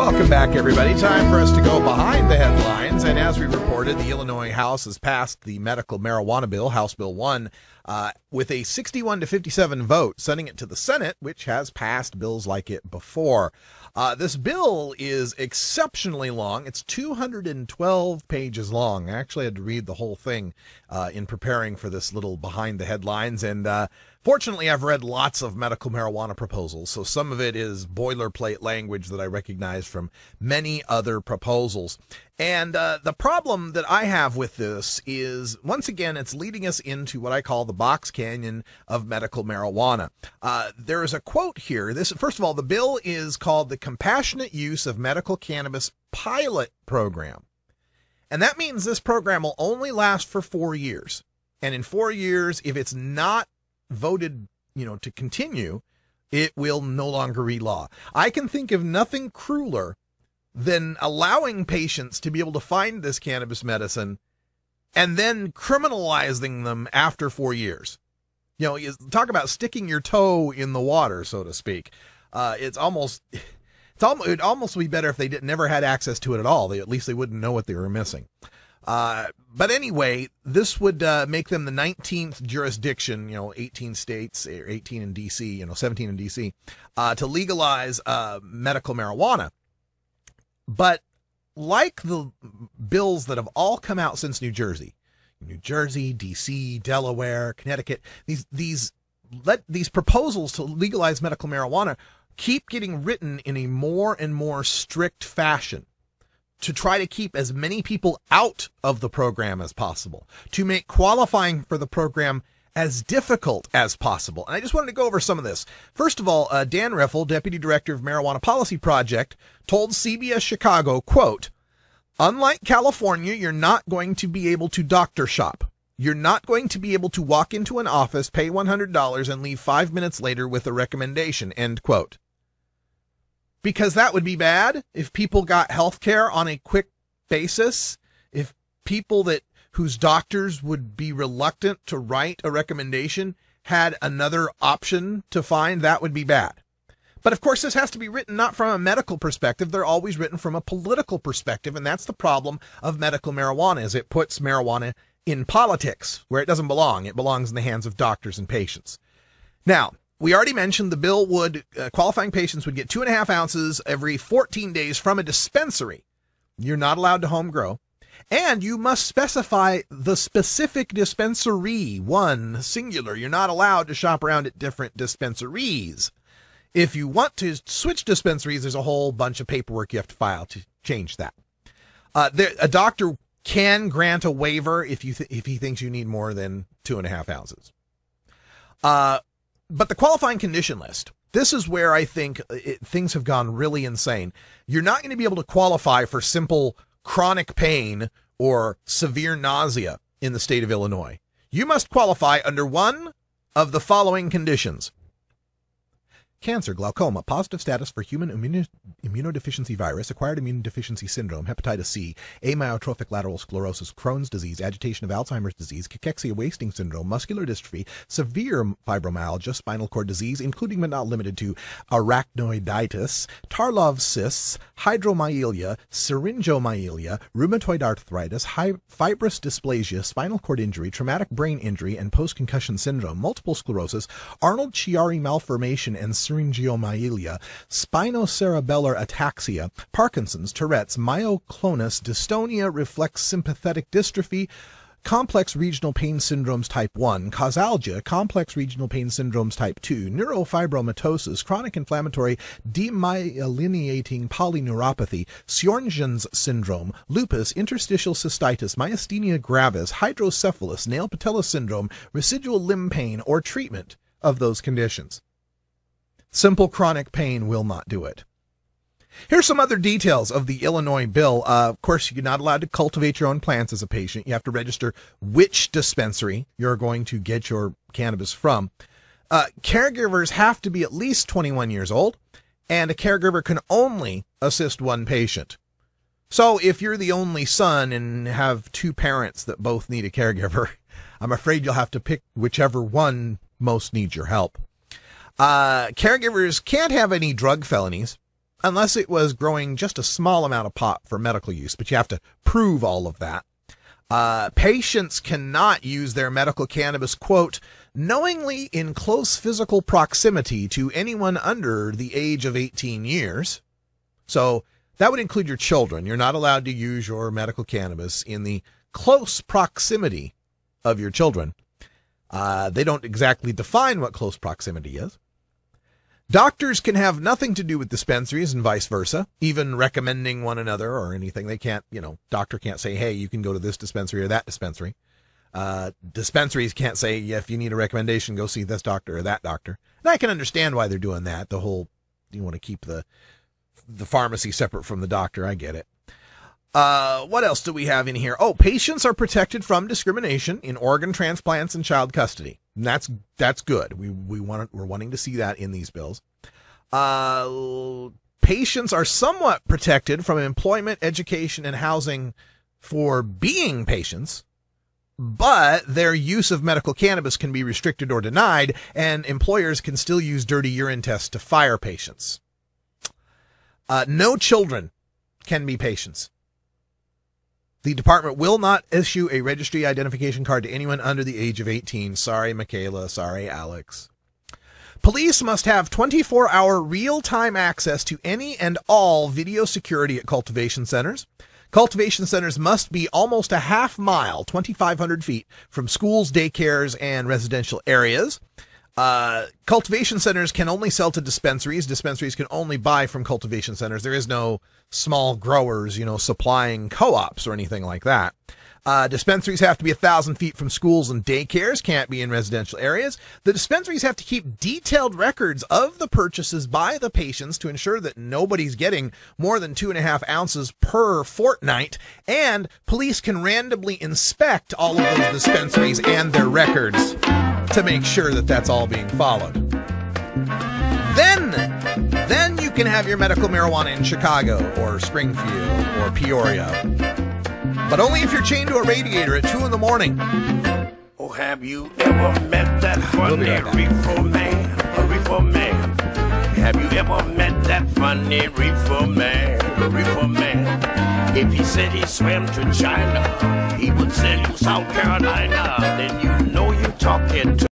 Welcome back, everybody. Time for us to go behind the headlines. And as we reported, the Illinois House has passed the medical marijuana bill, House Bill 1, with a 61 to 57 vote, sending it to the Senate, which has passed bills like it before. This bill is exceptionally long. It's 212 pages long. I actually had to read the whole thing in preparing for this little behind the headlines. And fortunately, I've read lots of medical marijuana proposals, so some of it is boilerplate language that I recognize from many other proposals. And the problem that I have with this is, once again, it's leading us into what I call the box canyon of medical marijuana. There is a quote here. First of all, the bill is called the Compassionate Use of Medical Cannabis Pilot Program. And that means this program will only last for 4 years. And in 4 years, if it's not voted, to continue, it will no longer be law. I can think of nothing crueler than allowing patients to be able to find this cannabis medicine and then criminalizing them after 4 years. You talk about sticking your toe in the water, so to speak. It'd almost be better if they never had access to it at all. At least they wouldn't know what they were missing. But anyway, this would make them the 19th jurisdiction, 18 states, or 18 in D.C., 17 in D.C., to legalize medical marijuana. But like the bills that have all come out since New Jersey, D.C., Delaware, Connecticut, these proposals to legalize medical marijuana keep getting written in a more and more strict fashion, to try to keep as many people out of the program as possible, to make qualifying for the program as difficult as possible. And I just wanted to go over some of this. First of all, Dan Riffle, Deputy Director of Marijuana Policy Project, told CBS Chicago, quote, "Unlike California, you're not going to be able to doctor shop. You're not going to be able to walk into an office, pay $100, and leave 5 minutes later with a recommendation," end quote. Because that would be bad if people got health care on a quick basis, if people whose doctors would be reluctant to write a recommendation had another option to find, that would be bad. But of course, this has to be written not from a medical perspective. They're always written from a political perspective, and that's the problem of medical marijuana, is it puts marijuana in politics where it doesn't belong. It belongs in the hands of doctors and patients. Now, we already mentioned the bill would, qualifying patients would get 2.5 ounces every 14 days from a dispensary. You're not allowed to home grow. And you must specify the specific dispensary, one, singular. You're not allowed to shop around at different dispensaries. If you want to switch dispensaries, there's a whole bunch of paperwork you have to file to change that. A doctor can grant a waiver if he thinks you need more than 2.5 ounces. But the qualifying condition list, this is where I think things have gone really insane. You're not going to be able to qualify for simple chronic pain or severe nausea in the state of Illinois. You must qualify under one of the following conditions: cancer, glaucoma, positive status for human immunodeficiency virus, acquired immunodeficiency syndrome, hepatitis C, amyotrophic lateral sclerosis, Crohn's disease, agitation of Alzheimer's disease, cachexia wasting syndrome, muscular dystrophy, severe fibromyalgia, spinal cord disease, including but not limited to arachnoiditis, Tarlov cysts, hydromyelia, syringomyelia, rheumatoid arthritis, fibrous dysplasia, spinal cord injury, traumatic brain injury, and post-concussion syndrome, multiple sclerosis, Arnold-Chiari malformation and syringomyelia, spinocerebellar ataxia, Parkinson's, Tourette's, myoclonus, dystonia, reflex sympathetic dystrophy, complex regional pain syndromes type 1, causalgia, complex regional pain syndromes type 2, neurofibromatosis, chronic inflammatory demyelinating polyneuropathy, Sjögren's syndrome, lupus, interstitial cystitis, myasthenia gravis, hydrocephalus, nail patella syndrome, residual limb pain, or treatment of those conditions. Simple chronic pain will not do it. Here's some other details of the Illinois bill. Of course, you're not allowed to cultivate your own plants as a patient. You have to register which dispensary you're going to get your cannabis from. Caregivers have to be at least 21 years old, and a caregiver can only assist one patient. So if you're the only son and have two parents that both need a caregiver, I'm afraid you'll have to pick whichever one most needs your help. Caregivers can't have any drug felonies. unless it was growing just a small amount of pot for medical use, but you have to prove all of that. Patients cannot use their medical cannabis, quote, knowingly in close physical proximity to anyone under the age of 18 years. So that would include your children. You're not allowed to use your medical cannabis in the close proximity of your children. They don't exactly define what close proximity is. Doctors can have nothing to do with dispensaries and vice versa, even recommending one another or anything. They can't, doctor can't say, hey, you can go to this dispensary or that dispensary. Dispensaries can't say, yeah, if you need a recommendation, go see this doctor or that doctor. And I can understand why they're doing that. The whole, you want to keep the pharmacy separate from the doctor. I get it. What else do we have in here? Oh, patients are protected from discrimination in organ transplants and child custody. And that's good. We're wanting to see that in these bills. Patients are somewhat protected from employment, education, and housing for being patients, but their use of medical cannabis can be restricted or denied, and employers can still use dirty urine tests to fire patients. No children can be patients. The department will not issue a registry identification card to anyone under the age of 18. Sorry, Michaela. Sorry, Alex. Police must have 24-hour real-time access to any and all video security at cultivation centers. Cultivation centers must be almost a half mile, 2,500 feet, from schools, daycares, and residential areas. Cultivation centers can only sell to dispensaries. Dispensaries can only buy from cultivation centers. There is no small growers, supplying co-ops or anything like that. Dispensaries have to be 1,000 feet from schools and daycares, can't be in residential areas. The dispensaries have to keep detailed records of the purchases by the patients to ensure that nobody's getting more than 2.5 ounces per fortnight, and police can randomly inspect all of those dispensaries and their records to make sure that that's all being followed. Then you can have your medical marijuana in Chicago or Springfield or Peoria. But only if you're chained to a radiator at 2 in the morning. Oh, have you ever met that funny reefer man? A reefer man. Have you ever met that funny reefer man? A reefer man. If he said he swam to China, he would sell you South Carolina. Then you know you're talking to